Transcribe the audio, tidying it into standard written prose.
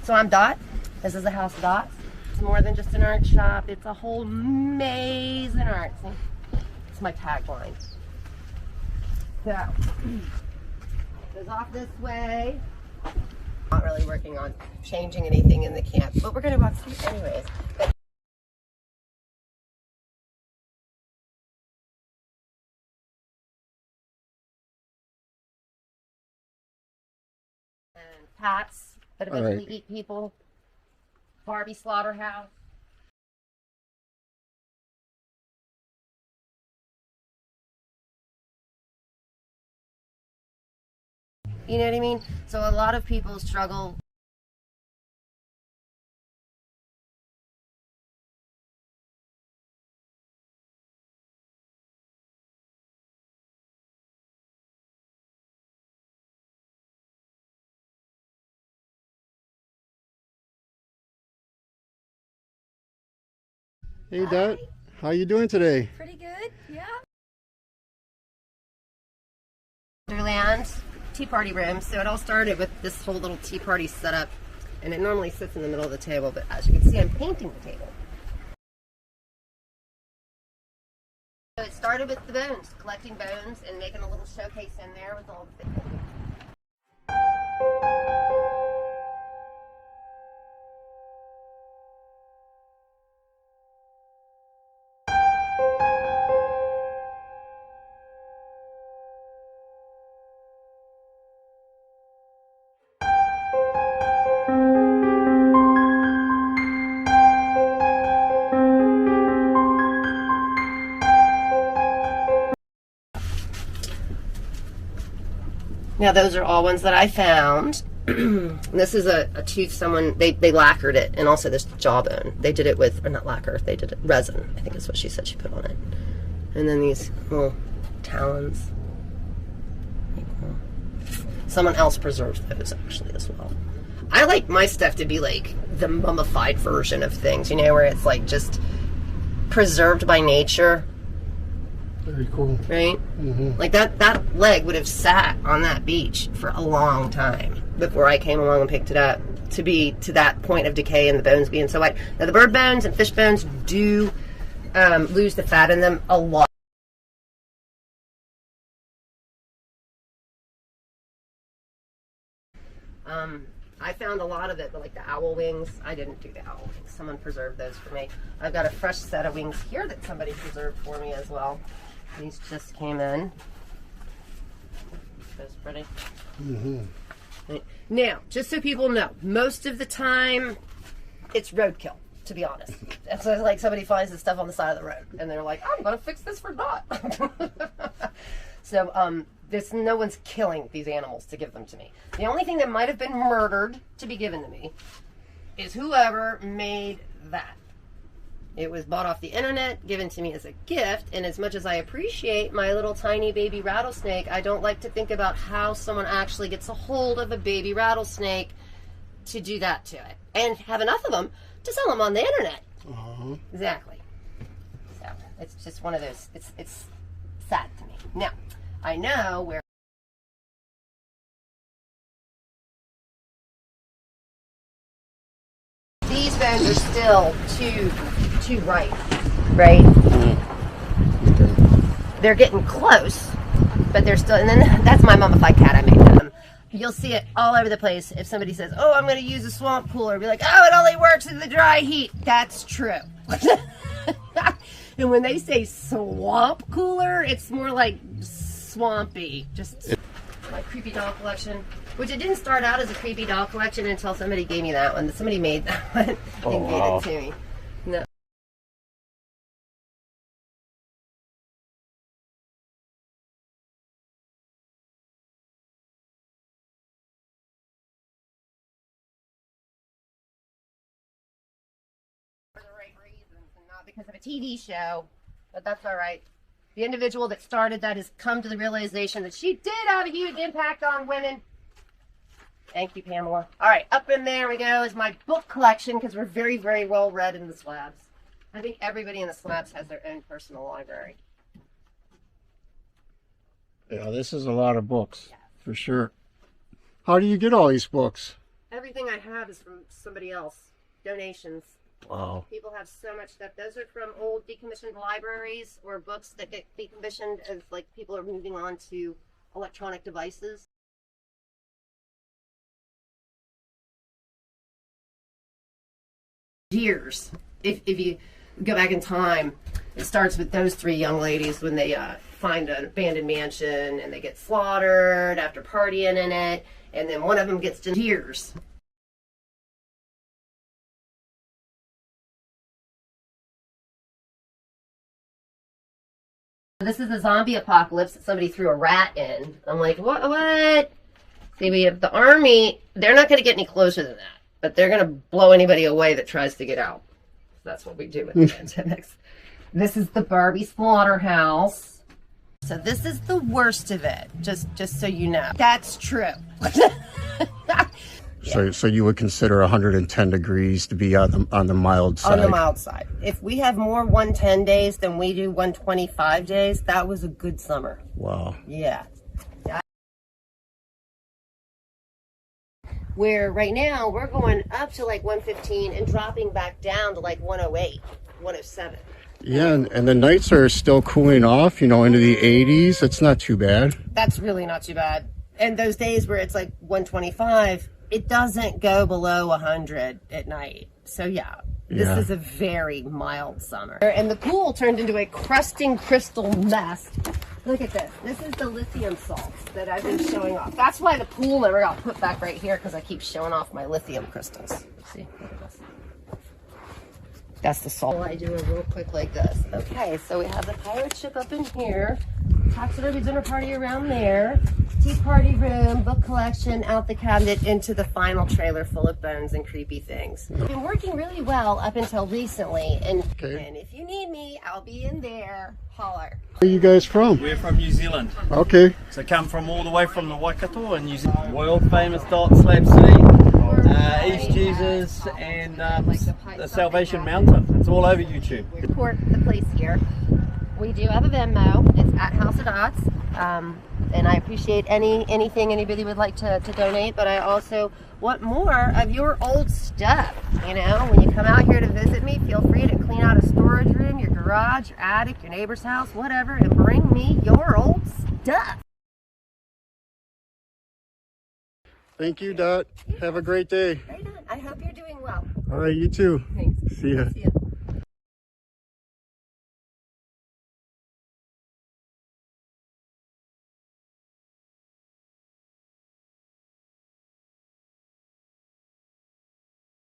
So I'm Dot. This is the House Dot. It's more than just an art shop. It's a whole maze in art. It's my tagline. So, goes off this way. Not really working on changing anything in the camp, but we're going to walk through anyways. And Pats that eventually eat people. Barbie slaughterhouse. You know what I mean? So a lot of people struggle. Hey Dot, how you doing today? Pretty good, yeah. Wonderland tea party room. So it all started with this whole little tea party setup, and it normally sits in the middle of the table, but as you can see, I'm painting the table. So it started with the bones, collecting bones and making a little showcase in there with all the things. Now those are all ones that I found. This is a tooth someone, they lacquered it, and also this jawbone. They did it with, or not lacquer, they did it resin, I think is what she said she put on it. And then these little talons. Someone else preserved those actually as well. I like my stuff to be like the mummified version of things, you know, where it's like just preserved by nature. Very cool. Right? Mm-hmm. Like that leg would have sat on that beach for a long time before I came along and picked it up to be to that point of decay and the bones being so white. Now the bird bones and fish bones do lose the fat in them a lot. I found a lot of it, but like the owl wings, I didn't do the owl wings. Someone preserved those for me. I've got a fresh set of wings here that somebody preserved for me as well. These just came in. That's pretty. Mm-hmm. Now, just so people know, most of the time, it's roadkill, to be honest. It's like somebody finds this stuff on the side of the road, and they're like, I'm going to fix this for Dot. So, no one's killing these animals to give them to me. The only thing that might have been murdered to be given to me is whoever made that. It was bought off the internet, given to me as a gift, and as much as I appreciate my little tiny baby rattlesnake, I don't like to think about how someone actually gets a hold of a baby rattlesnake to do that to it. And have enough of them to sell them on the internet. Uh-huh. Exactly. So, it's just one of those, it's sad to me. Now, I know where these bones are still too ripe, right? They're getting close, but they're still, and then that's my mummified cat I made them. You'll see it all over the place. If somebody says, oh, I'm going to use a swamp cooler, be like, oh, it only works in the dry heat. That's true. And when they say swamp cooler, it's more like swampy. Just my creepy doll collection, which it didn't start out as a creepy doll collection until somebody gave me that one. Somebody made that one and gave it to me. No. For the right reasons and not because of a TV show, but that's all right. The individual that started that has come to the realization that she did have a huge impact on women. Thank you, Pamela. All right, up in there we go is my book collection, because we're very, very well read in the slabs. I think everybody in the slabs has their own personal library. Yeah, this is a lot of books, for sure. How do you get all these books? Everything I have is from somebody else. Donations. Wow. People have so much stuff. Those are from old decommissioned libraries or books that get decommissioned as like people are moving on to electronic devices. Years. If you go back in time, it starts with those three young ladies when they find an abandoned mansion and they get slaughtered after partying in it, and then one of them gets to years. This is a zombie apocalypse that somebody threw a rat in. I'm like, what? See, we have the army. They're not going to get any closer than that, but they're going to blow anybody away that tries to get out. That's what we do with the pandemics. This is the Barbie slaughterhouse. So this is the worst of it, just so you know. That's true. So you would consider 110 degrees to be on the mild side? On the mild side. If we have more 110 days than we do 125 days, that was a good summer. Wow. Yeah. Where right now we're going up to like 115 and dropping back down to like 108, 107. Yeah, and the nights are still cooling off, into the 80s. It's not too bad. That's really not too bad. And those days where it's like 125, it doesn't go below 100 at night. So yeah, this is a very mild summer. And the pool turned into a crusting crystal mess. Look at this. This is the lithium salts that I've been showing off. That's why the pool never got put back right here, because I keep showing off my lithium crystals. See, look at this. That's the salt. I do it real quick like this. Okay, so we have the pirate ship up in here. Taxidermy dinner party around there. Tea party room, book collection, out the cabinet, into the final trailer full of bones and creepy things. It's been working really well up until recently, and if you need me, I'll be in there. Holler. Where are you guys from? We're from New Zealand. Okay. So come from all the way from the Waikato in New Zealand. World famous dot, Slab City, East Jesus, and the Salvation Mountain. It's all over YouTube. Support the place here. We do have a Venmo. It's at House of Dots. And I appreciate anything anybody would like to donate, but I also want more of your old stuff. When you come out here to visit me, feel free to clean out a storage room, your garage, your attic, your neighbor's house, whatever, and bring me your old stuff. Thank you, Dot. Have a great day. Right on. I hope you're doing well. All right, you too. Thanks. See ya. See ya.